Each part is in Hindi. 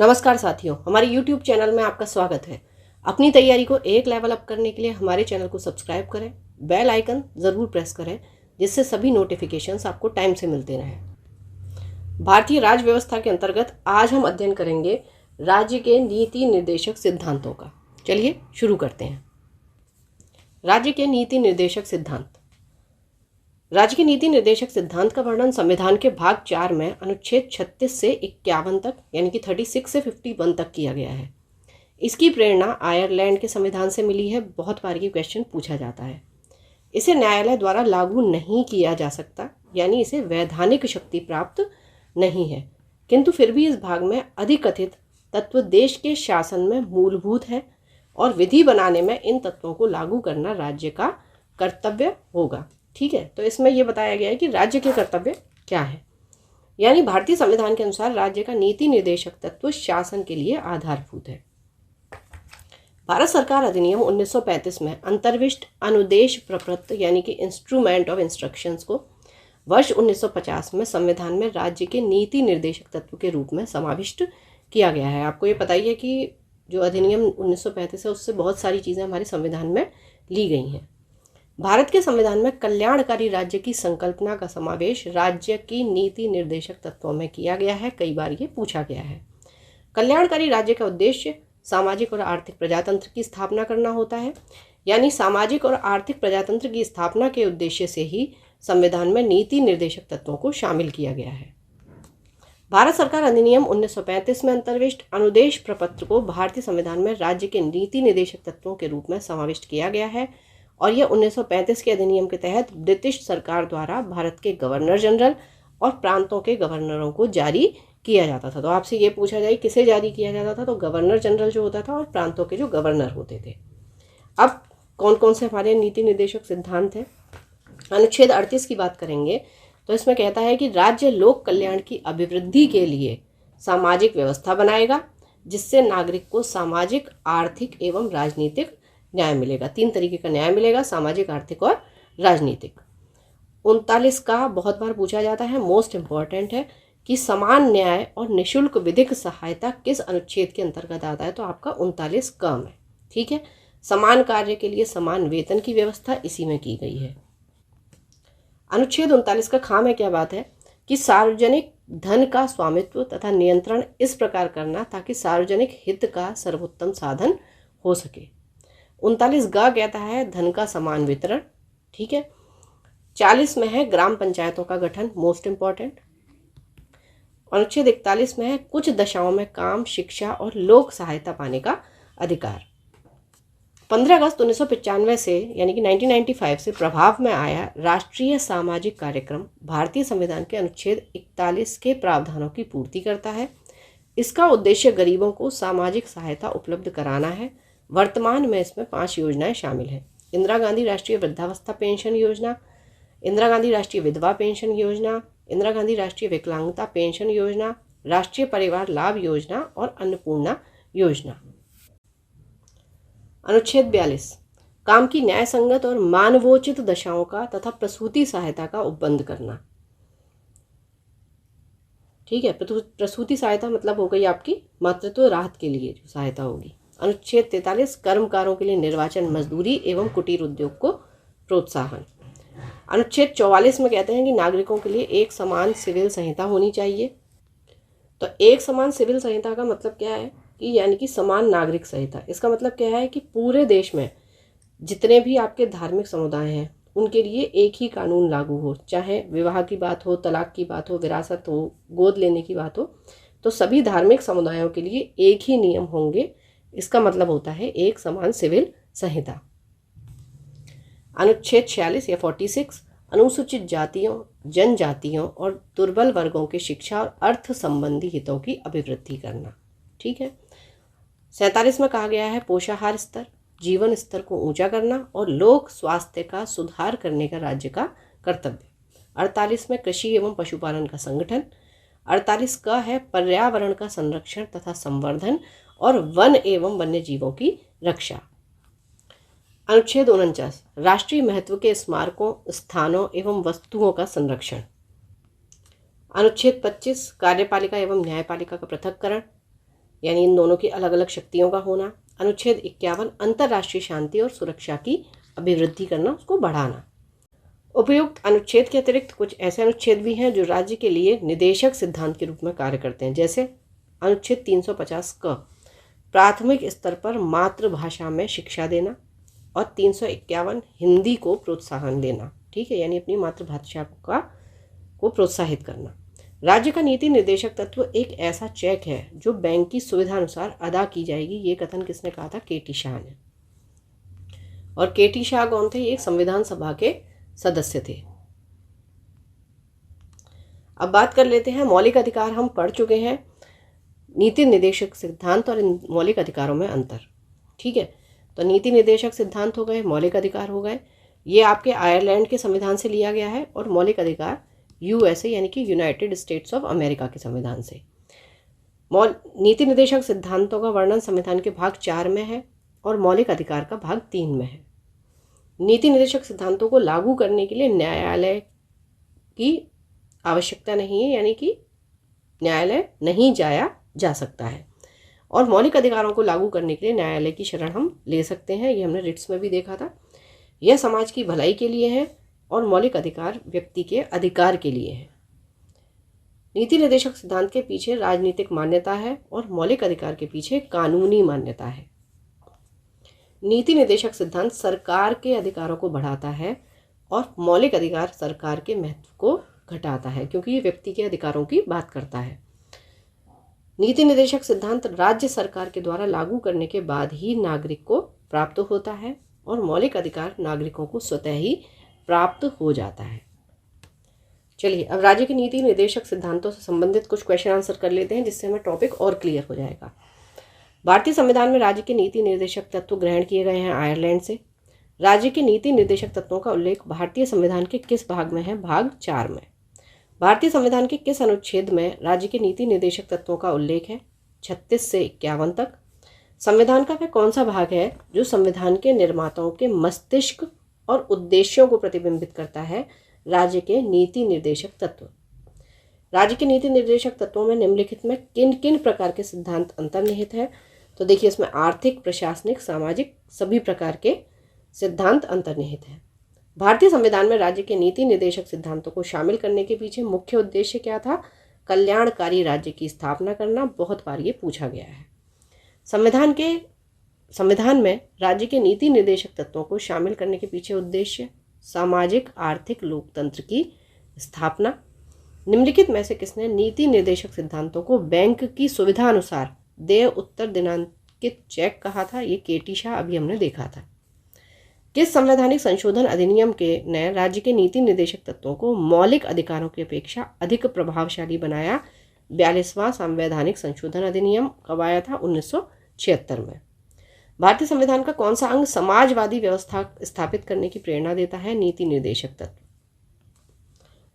नमस्कार साथियों, हमारे YouTube चैनल में आपका स्वागत है। अपनी तैयारी को एक लेवल अप करने के लिए हमारे चैनल को सब्सक्राइब करें, बेल आइकन ज़रूर प्रेस करें जिससे सभी नोटिफिकेशंस आपको टाइम से मिलते रहें। भारतीय राज्य व्यवस्था के अंतर्गत आज हम अध्ययन करेंगे राज्य के नीति निर्देशक सिद्धांतों का। चलिए शुरू करते हैं। राज्य के नीति निर्देशक सिद्धांत। राज्य के नीति निर्देशक सिद्धांत का वर्णन संविधान के भाग 4 में अनुच्छेद 36 से 51 तक यानी कि 36 से 51 तक किया गया है। इसकी प्रेरणा आयरलैंड के संविधान से मिली है। बहुत बार ये क्वेश्चन पूछा जाता है। इसे न्यायालय द्वारा लागू नहीं किया जा सकता, यानी इसे वैधानिक शक्ति प्राप्त नहीं है, किंतु फिर भी इस भाग में अधिकथित तत्व देश के शासन में मूलभूत है और विधि बनाने में इन तत्वों को लागू करना राज्य का कर्तव्य होगा। ठीक है, तो इसमें यह बताया गया है कि राज्य के कर्तव्य क्या है। यानी भारतीय संविधान के अनुसार राज्य का नीति निर्देशक तत्व शासन के लिए आधारभूत है। भारत सरकार अधिनियम 1935 में अंतर्विष्ट अनुदेश प्रपत्र यानी कि इंस्ट्रूमेंट ऑफ इंस्ट्रक्शंस को वर्ष 1950 में संविधान में राज्य के नीति निर्देशक तत्व के रूप में समाविष्ट किया गया है। आपको ये पता ही है कि जो अधिनियम 1935 है उससे बहुत सारी चीज़ें हमारे संविधान में ली गई हैं। भारत के संविधान में कल्याणकारी राज्य की संकल्पना का समावेश राज्य की नीति निर्देशक तत्वों में किया गया है। कई बार ये पूछा गया है। कल्याणकारी राज्य का उद्देश्य सामाजिक और आर्थिक प्रजातंत्र की स्थापना करना होता है। यानी सामाजिक और आर्थिक प्रजातंत्र की स्थापना के उद्देश्य से ही संविधान में नीति निर्देशक तत्वों को शामिल किया गया है। भारत सरकार अधिनियम 1935 में अंतर्विष्ट अनुदेश प्रपत्र को भारतीय संविधान में राज्य के नीति निर्देशक तत्वों के रूप में समाविष्ट किया गया है और यह 1935 के अधिनियम के तहत ब्रिटिश सरकार द्वारा भारत के गवर्नर जनरल और प्रांतों के गवर्नरों को जारी किया जाता था। तो आपसे ये पूछा जाए किसे जारी किया जाता था, तो गवर्नर जनरल जो होता था और प्रांतों के जो गवर्नर होते थे। अब कौन कौन से हमारे नीति निर्देशक सिद्धांत हैं। अनुच्छेद 38 की बात करेंगे तो इसमें कहता है कि राज्य लोक कल्याण की अभिवृद्धि के लिए सामाजिक व्यवस्था बनाएगा जिससे नागरिक को सामाजिक, आर्थिक एवं राजनीतिक न्याय मिलेगा। 3 तरीके का न्याय मिलेगा, सामाजिक, आर्थिक और राजनीतिक। 39 का बहुत बार पूछा जाता है, मोस्ट इम्पॉर्टेंट है कि समान न्याय और निःशुल्क विधिक सहायता किस अनुच्छेद के अंतर्गत आता है, तो आपका 39 क में। ठीक है, समान कार्य के लिए समान वेतन की व्यवस्था इसी में की गई है। अनुच्छेद 39 का ख में क्या बात है कि सार्वजनिक धन का स्वामित्व तथा नियंत्रण इस प्रकार करना ताकि सार्वजनिक हित का सर्वोत्तम साधन हो सके। 39 ग कहता है धन का समान वितरण। ठीक है, 40 में है ग्राम पंचायतों का गठन, मोस्ट इंपॉर्टेंट। अनुच्छेद 41 में है कुछ दशाओं में काम, शिक्षा और लोक सहायता पाने का अधिकार। 15 अगस्त 1995 से यानी कि 1995 से प्रभाव में आया राष्ट्रीय सामाजिक कार्यक्रम भारतीय संविधान के अनुच्छेद 41 के प्रावधानों की पूर्ति करता है। इसका उद्देश्य गरीबों को सामाजिक सहायता उपलब्ध कराना है। वर्तमान में इसमें 5 योजनाएं शामिल हैं। इंदिरा गांधी राष्ट्रीय वृद्धावस्था पेंशन योजना, इंदिरा गांधी राष्ट्रीय विधवा पेंशन योजना, इंदिरा गांधी राष्ट्रीय विकलांगता पेंशन योजना, राष्ट्रीय परिवार लाभ योजना और अन्नपूर्णा योजना। अनुच्छेद 42 काम की न्याय संगत और मानवोचित दशाओं का तथा प्रसूति सहायता का उपबंध करना। ठीक है, प्रसूति सहायता मतलब हो गई आपकी मातृत्व राहत के लिए जो सहायता होगी। अनुच्छेद 43 कर्मकारों के लिए निर्वाचन, मजदूरी एवं कुटीर उद्योग को प्रोत्साहन। अनुच्छेद 44 में कहते हैं कि नागरिकों के लिए एक समान सिविल संहिता होनी चाहिए। तो एक समान सिविल संहिता का मतलब क्या है कि यानी कि समान नागरिक संहिता। इसका मतलब क्या है कि पूरे देश में जितने भी आपके धार्मिक समुदाय हैं उनके लिए एक ही कानून लागू हो, चाहे विवाह की बात हो, तलाक की बात हो, विरासत हो, गोद लेने की बात हो, तो सभी धार्मिक समुदायों के लिए एक ही नियम होंगे। इसका मतलब होता है एक समान सिविल संहिता। अनुच्छेद 46 या 46 अनुसूचित जातियों, जनजातियों और दुर्बल वर्गों की शिक्षा और अर्थ संबंधी हितों की अभिवृद्धि करना। ठीक है, 47 में कहा गया है पोषाहार स्तर, जीवन स्तर को ऊंचा करना और लोक स्वास्थ्य का सुधार करने का राज्य का कर्तव्य। 48 में कृषि एवं पशुपालन का संगठन। 48 का है पर्यावरण का संरक्षण तथा संवर्धन और वन एवं वन्य जीवों की रक्षा। अनुच्छेद 49 राष्ट्रीय महत्व के स्मारकों, स्थानों एवं वस्तुओं का संरक्षण। अनुच्छेद 25 कार्यपालिका एवं न्यायपालिका का पृथक्करण। यानी इन दोनों की अलग अलग शक्तियों का होना। अनुच्छेद 51 अंतर्राष्ट्रीय शांति और सुरक्षा की अभिवृद्धि करना, उसको बढ़ाना। उपयुक्त अनुच्छेद के अतिरिक्त कुछ ऐसे अनुच्छेद भी हैं जो राज्य के लिए निदेशक सिद्धांत के रूप में कार्य करते हैं, जैसे अनुच्छेद 350 क प्राथमिक स्तर पर मातृभाषा में शिक्षा देना, और 351 हिंदी को प्रोत्साहन देना। ठीक है, यानी अपनी मातृभाषा को प्रोत्साहित करना। राज्य का नीति निर्देशक तत्व एक ऐसा चेक है जो बैंक की सुविधा अनुसार अदा की जाएगी। ये कथन किसने कहा था? केटी शाह ने। और केटी शाह कौन थे? ये संविधान सभा के सदस्य थे। अब बात कर लेते हैं मौलिक अधिकार। हम पढ़ चुके हैं नीति निर्देशक सिद्धांत और इन मौलिक अधिकारों में अंतर। ठीक है, तो नीति निर्देशक सिद्धांत हो गए, मौलिक अधिकार हो गए। ये आपके आयरलैंड के संविधान से लिया गया है, और मौलिक अधिकार यूएसए यानी कि यूनाइटेड स्टेट्स ऑफ अमेरिका के संविधान से। नीति निर्देशक सिद्धांतों का वर्णन संविधान के भाग 4 में है और मौलिक अधिकार का भाग 3 में है। नीति निर्देशक सिद्धांतों को लागू करने के लिए न्यायालय की आवश्यकता नहीं है, यानी कि न्यायालय नहीं जाया जा सकता है। और मौलिक अधिकारों को लागू करने के लिए न्यायालय की शरण हम ले सकते हैं। ये हमने रिट्स में भी देखा था। यह समाज की भलाई के लिए है और मौलिक अधिकार व्यक्ति के अधिकार के लिए है। नीति निर्देशक सिद्धांत के पीछे राजनीतिक मान्यता है और मौलिक अधिकार के पीछे कानूनी मान्यता है। नीति निर्देशक सिद्धांत सरकार के अधिकारों को बढ़ाता है और मौलिक अधिकार सरकार के महत्व को घटाता है, क्योंकि ये व्यक्ति के अधिकारों की बात करता है। नीति निर्देशक सिद्धांत राज्य सरकार के द्वारा लागू करने के बाद ही नागरिक को प्राप्त होता है और मौलिक अधिकार नागरिकों को स्वतः ही प्राप्त हो जाता है। चलिए, अब राज्य के नीति निर्देशक सिद्धांतों से संबंधित कुछ क्वेश्चन आंसर कर लेते हैं, जिससे हमें टॉपिक और क्लियर हो जाएगा। भारतीय संविधान में राज्य के नीति निर्देशक तत्व ग्रहण किए गए हैं आयरलैंड से। राज्य के नीति निर्देशक तत्वों का उल्लेख भारतीय संविधान के किस भाग में है? भाग 4 में। भारतीय संविधान के किस अनुच्छेद में राज्य के नीति निर्देशक तत्वों का उल्लेख है? 36 से 51 तक। संविधान का वह कौन सा भाग है जो संविधान के निर्माताओं के मस्तिष्क और उद्देश्यों को प्रतिबिंबित करता है? राज्य के नीति निर्देशक तत्व। राज्य के नीति निर्देशक तत्वों में निम्नलिखित में किन किन प्रकार के सिद्धांत अंतर्निहित है? तो देखिए, इसमें आर्थिक, प्रशासनिक, सामाजिक सभी प्रकार के सिद्धांत अंतर्निहित है। भारतीय संविधान में राज्य के नीति निर्देशक सिद्धांतों को शामिल करने के पीछे मुख्य उद्देश्य क्या था? कल्याणकारी राज्य की स्थापना करना। बहुत बार ये पूछा गया है। संविधान में राज्य के नीति निर्देशक तत्वों को शामिल करने के पीछे उद्देश्य सामाजिक, आर्थिक लोकतंत्र की स्थापना। निम्नलिखित में से किसने नीति निर्देशक सिद्धांतों को बैंक की सुविधा अनुसार देय उत्तर दिनांकित चेक कहा था? ये केटी शाह, अभी हमने देखा था। किस संवैधानिक संशोधन अधिनियम के ने राज्य के नीति निर्देशक तत्वों को मौलिक अधिकारों की अपेक्षा अधिक प्रभावशाली बनाया? 42वां संवैधानिक संशोधन अधिनियम कब आया था? 1976 में। भारतीय संविधान का कौन सा अंग समाजवादी व्यवस्था स्थापित करने की प्रेरणा देता है? नीति निर्देशक तत्व।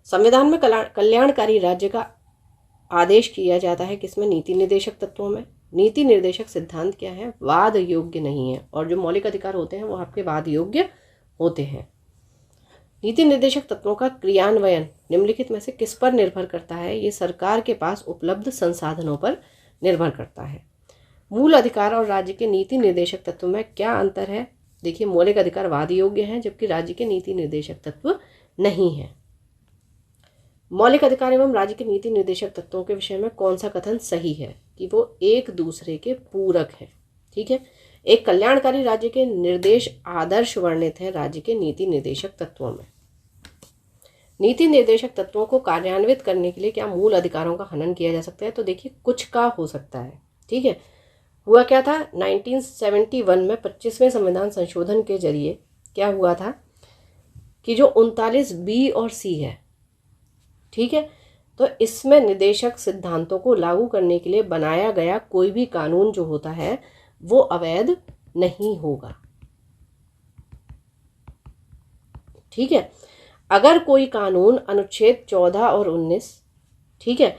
संविधान में कल्याणकारी राज्य का आदेश किया जाता है किसमें? नीति निर्देशक तत्वों में। नीति निर्देशक सिद्धांत क्या है? वाद योग्य नहीं है, और जो मौलिक अधिकार होते हैं वो आपके वाद योग्य होते हैं। नीति निर्देशक तत्वों का क्रियान्वयन निम्नलिखित में से किस पर निर्भर करता है? ये सरकार के पास उपलब्ध संसाधनों पर निर्भर करता है। मूल अधिकार और राज्य के नीति निर्देशक तत्व में क्या अंतर है? देखिए, मौलिक अधिकार वाद योग्य हैं, जबकि राज्य के नीति निर्देशक तत्व नहीं है। मौलिक अधिकार एवं राज्य के नीति निर्देशक तत्वों के विषय में कौन सा कथन सही है? कि वो एक दूसरे के पूरक है। ठीक है, एक कल्याणकारी राज्य के निर्देश आदर्श वर्णित है राज्य के नीति निर्देशक तत्वों में। नीति निर्देशक तत्वों को कार्यान्वित करने के लिए क्या मूल अधिकारों का हनन किया जा सकता है? तो देखिए, कुछ का हो सकता है। ठीक है, हुआ क्या था 1971 में 25वें संविधान संशोधन के जरिए क्या हुआ था कि जो 39 बी और सी है, ठीक है, तो इसमें निर्देशक सिद्धांतों को लागू करने के लिए बनाया गया कोई भी कानून जो होता है वो अवैध नहीं होगा। ठीक है, अगर कोई कानून अनुच्छेद 14 और 19, ठीक है,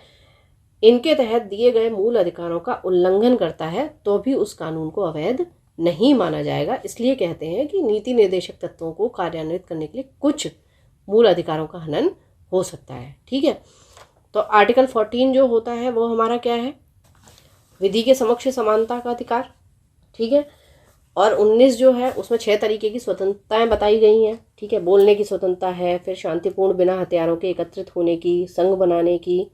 इनके तहत दिए गए मूल अधिकारों का उल्लंघन करता है तो भी उस कानून को अवैध नहीं माना जाएगा। इसलिए कहते हैं कि नीति निर्देशक तत्वों को कार्यान्वित करने के लिए कुछ मूल अधिकारों का हनन हो सकता है। ठीक है, तो आर्टिकल 14 जो होता है वो हमारा क्या है? विधि के समक्ष समानता का अधिकार, ठीक है। और 19 जो है उसमें 6 तरीके की स्वतंत्रताएं बताई गई हैं, ठीक है। बोलने की स्वतंत्रता है, फिर शांतिपूर्ण बिना हथियारों के एकत्रित होने की, संघ बनाने की,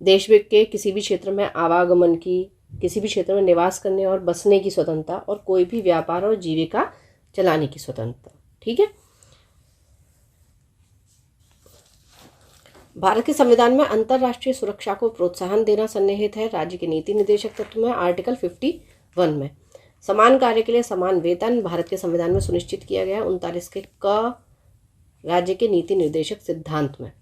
देश के किसी भी क्षेत्र में आवागमन की, किसी भी क्षेत्र में निवास करने और बसने की स्वतंत्रता, और कोई भी व्यापार और जीविका चलाने की स्वतंत्रता, ठीक है। भारत के संविधान में अंतर्राष्ट्रीय सुरक्षा को प्रोत्साहन देना सन्निहित है राज्य के नीति निर्देशक तत्व में आर्टिकल 51 में। समान कार्य के लिए समान वेतन भारत के संविधान में सुनिश्चित किया गया है 39 के क राज्य के नीति निर्देशक सिद्धांत में।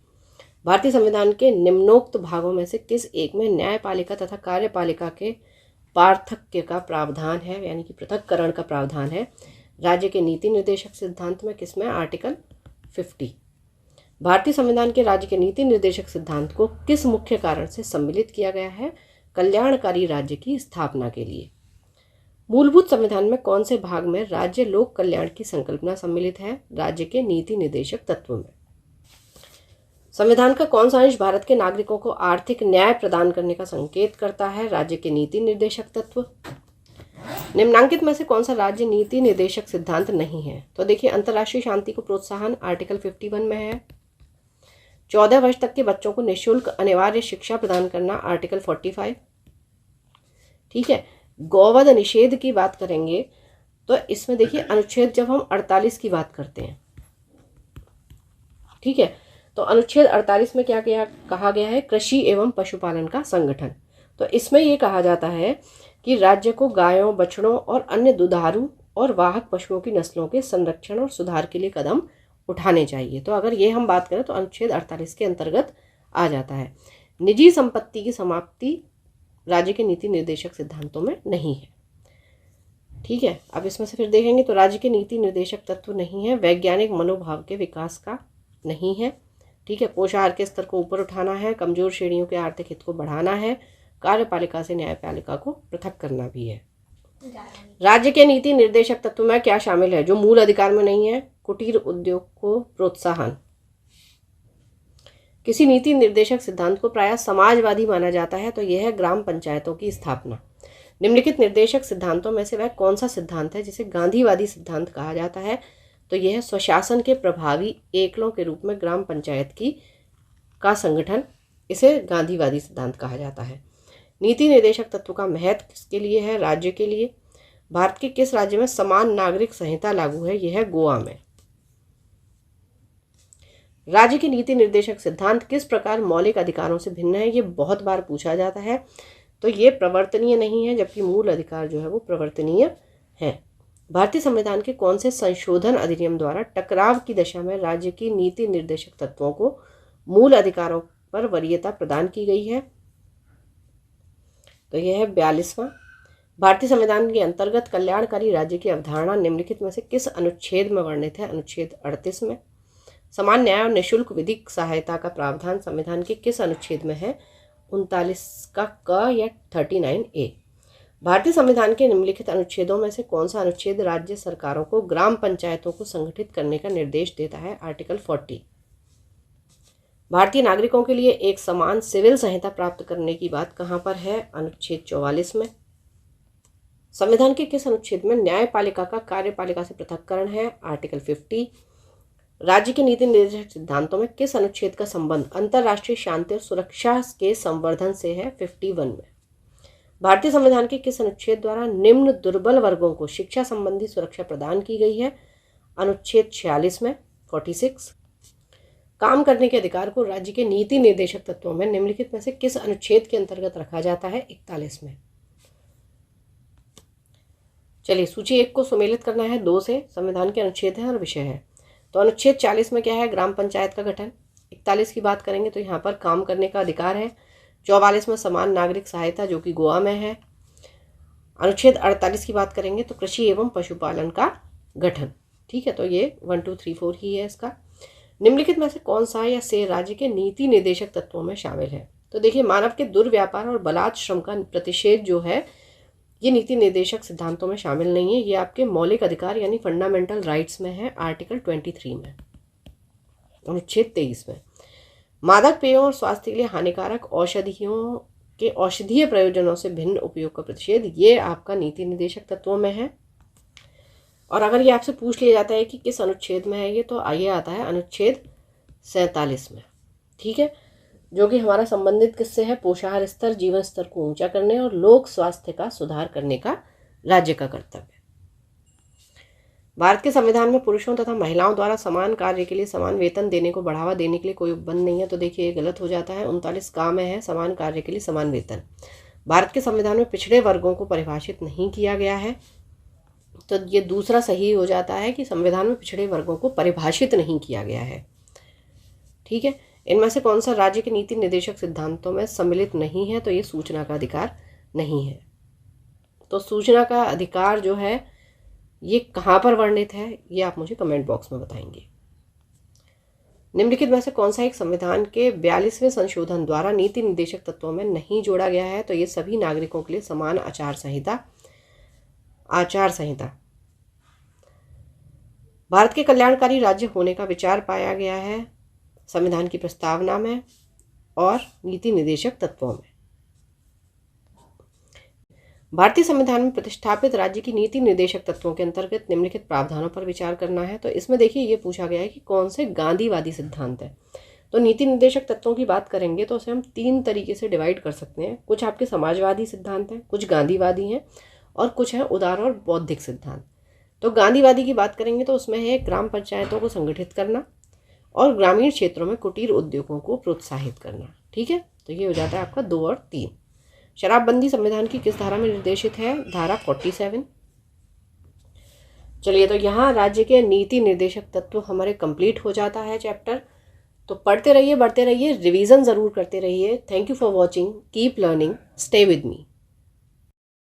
भारतीय संविधान के निम्नोक्त भागों में से किस एक में न्यायपालिका तथा कार्यपालिका के पार्थक्य का प्रावधान है, यानी कि पृथक्करण का प्रावधान है राज्य के नीति निर्देशक सिद्धांत में? किसमें? आर्टिकल 50। भारतीय संविधान के राज्य के नीति निर्देशक सिद्धांत को किस मुख्य कारण से सम्मिलित किया गया है? कल्याणकारी राज्य की स्थापना के लिए। मूलभूत संविधान में कौन से भाग में राज्य लोक कल्याण की संकल्पना सम्मिलित है? राज्य के नीति निर्देशक तत्व में। संविधान का कौन सा अंश भारत के नागरिकों को आर्थिक न्याय प्रदान करने का संकेत करता है? राज्य के नीति निर्देशक तत्व। निम्नांकित में से कौन सा राज्य नीति निर्देशक सिद्धांत नहीं है? तो देखिए, अंतर्राष्ट्रीय शांति को प्रोत्साहन आर्टिकल 51 में है। 14 वर्ष तक के बच्चों को निःशुल्क अनिवार्य शिक्षा प्रदान करना आर्टिकल 45, ठीक है। गौवध निषेध की बात करेंगे तो इसमें देखिए अनुच्छेद, जब हम 48 की बात करते हैं, ठीक है, तो अनुच्छेद 48 में क्या कहा गया है? कृषि एवं पशुपालन का संगठन। तो इसमें यह कहा जाता है कि राज्य को गायों, बछड़ों और अन्य दुधारू और वाहक पशुओं की नस्लों के संरक्षण और सुधार के लिए कदम उठाने चाहिए। तो अगर ये हम बात करें तो अनुच्छेद 48 के अंतर्गत आ जाता है। निजी संपत्ति की समाप्ति राज्य के नीति निर्देशक सिद्धांतों में नहीं है, ठीक है। अब इसमें से फिर देखेंगे तो राज्य के नीति निर्देशक तत्व नहीं है। वैज्ञानिक मनोभाव के विकास का नहीं है, ठीक है। पोषाहार के स्तर को ऊपर उठाना है, कमजोर श्रेणियों के आर्थिक हित को बढ़ाना है, कार्यपालिका से न्यायपालिका को पृथक करना भी है। राज्य के नीति निर्देशक तत्व में क्या शामिल है जो मूल अधिकार में नहीं है? कुटीर उद्योग को प्रोत्साहन। किसी नीति निर्देशक सिद्धांत को प्रायः समाजवादी माना जाता है, तो यह है ग्राम पंचायतों की स्थापना। निम्नलिखित निर्देशक सिद्धांतों में से वह कौन सा सिद्धांत है जिसे गांधीवादी सिद्धांत कहा जाता है? तो यह स्वशासन के प्रभावी एकलों के रूप में ग्राम पंचायत का संगठन, इसे गांधीवादी सिद्धांत कहा जाता है। नीति निर्देशक तत्व का महत्व किसके लिए है? राज्य के लिए। भारत के किस राज्य में समान नागरिक संहिता लागू है? यह है गोवा में। राज्य की नीति निर्देशक सिद्धांत किस प्रकार मौलिक अधिकारों से भिन्न है? ये बहुत बार पूछा जाता है। तो ये प्रवर्तनीय नहीं है, जबकि मूल अधिकार जो है वो प्रवर्तनीय है। भारतीय संविधान के कौन से संशोधन अधिनियम द्वारा टकराव की दशा में राज्य की नीति निर्देशक तत्वों को मूल अधिकारों पर वरीयता प्रदान की गई है? तो यह है 42वां। भारतीय संविधान के अंतर्गत कल्याणकारी राज्य की अवधारणा निम्नलिखित में से किस अनुच्छेद में वर्णित है? अनुच्छेद 38 में। समान न्याय और निःशुल्क विधिक सहायता का प्रावधान संविधान के किस अनुच्छेद में है? 39 का क या 39A। भारतीय संविधान के निम्नलिखित अनुच्छेदों में से कौन सा अनुच्छेद राज्य सरकारों को ग्राम पंचायतों को संगठित करने का निर्देश देता है? आर्टिकल 40। भारतीय नागरिकों के लिए एक समान सिविल संहिता प्राप्त करने की बात कहाँ पर है? अनुच्छेद 44 में। संविधान के किस अनुच्छेद में न्यायपालिका का कार्यपालिका से पृथक्करण है? आर्टिकल 50। राज्य के नीति निर्देशक सिद्धांतों में किस अनुच्छेद का संबंध अंतर्राष्ट्रीय शांति और सुरक्षा के संवर्धन से है? 51 में। भारतीय संविधान के किस अनुच्छेद द्वारा निम्न दुर्बल वर्गों को शिक्षा संबंधी सुरक्षा प्रदान की गई है? अनुच्छेद 46 में, 46। काम करने के अधिकार को राज्य के नीति निर्देशक तत्वों में निम्नलिखित में से किस अनुच्छेद के अंतर्गत रखा जाता है? 41 में। चलिए, सूची 1 को सुमेलित करना है 2 से। संविधान के अनुच्छेद है और विषय है। तो अनुच्छेद 40 में क्या है? ग्राम पंचायत का गठन। 41 की बात करेंगे तो यहाँ पर काम करने का अधिकार है। 44 में समान नागरिक सहायता, जो कि गोवा में है। अनुच्छेद 48 की बात करेंगे तो कृषि एवं पशुपालन का गठन, ठीक है। तो ये 1 2 3 4 ही है इसका। निम्नलिखित में से कौन सा या से राज्य के नीति निर्देशक तत्वों में शामिल है? तो देखिए, मानव के दुर्व्यापार और बलात् श्रम का प्रतिषेध जो है, ये नीति निर्देशक सिद्धांतों में शामिल नहीं है। ये आपके मौलिक अधिकार यानी फंडामेंटल राइट्स में है, आर्टिकल 23 में, अनुच्छेद 23 में। मादक पेयों और स्वास्थ्य के लिए हानिकारक औषधियों के औषधीय प्रयोजनों से भिन्न उपयोग का प्रतिषेध, ये आपका नीति निर्देशक तत्वों में है। और अगर ये आपसे पूछ लिया जाता है कि किस अनुच्छेद में है ये, तो आइए आता है अनुच्छेद 47 में। ठीक है, जो कि हमारा संबंधित किससे है? पोषाहार स्तर, जीवन स्तर को ऊंचा करने और लोक स्वास्थ्य का सुधार करने का राज्य का कर्तव्य। भारत के संविधान में पुरुषों तथा महिलाओं द्वारा समान कार्य के लिए समान वेतन देने को बढ़ावा देने के लिए कोई उपबंध नहीं है। तो देखिए ये गलत हो जाता है। 39 का में है समान कार्य के लिए समान वेतन। भारत के संविधान में पिछड़े वर्गों को परिभाषित नहीं किया गया है, तो ये दूसरा सही हो जाता है कि संविधान में पिछड़े वर्गों को परिभाषित नहीं किया गया है। ठीक है, इनमें से कौन सा राज्य के नीति निर्देशक सिद्धांतों में सम्मिलित नहीं है? तो ये सूचना का अधिकार नहीं है। तो सूचना का अधिकार जो है ये कहाँ पर वर्णित है, ये आप मुझे कमेंट बॉक्स में बताएंगे। निम्नलिखित में से कौन सा एक संविधान के 42वें संशोधन द्वारा नीति निर्देशक तत्वों में नहीं जोड़ा गया है? तो ये सभी नागरिकों के लिए समान आचार संहिता भारत के कल्याणकारी राज्य होने का विचार पाया गया है संविधान की प्रस्तावना में और नीति निर्देशक तत्वों में। भारतीय संविधान में प्रतिष्ठापित राज्य की नीति निर्देशक तत्वों के अंतर्गत निम्नलिखित प्रावधानों पर विचार करना है। तो इसमें देखिए ये पूछा गया है कि कौन से गांधीवादी सिद्धांत है। तो नीति निर्देशक तत्वों की बात करेंगे तो उसे हम 3 तरीके से डिवाइड कर सकते हैं। कुछ आपके समाजवादी सिद्धांत हैं, कुछ गांधीवादी हैं और कुछ है उदार और बौद्धिक सिद्धांत। तो गांधीवादी की बात करेंगे तो उसमें है ग्राम पंचायतों को संगठित करना और ग्रामीण क्षेत्रों में कुटीर उद्योगों को प्रोत्साहित करना। ठीक है, तो ये हो जाता है आपका 2 और 3। शराबबंदी संविधान की किस धारा में निर्देशित है? धारा 47। चलिए, तो यहाँ राज्य के नीति निर्देशक तत्व हमारे कंप्लीट हो जाता है चैप्टर। तो पढ़ते रहिए, बढ़ते रहिए, रिवीजन ज़रूर करते रहिए। Thank you for watching, keep learning, stay with me.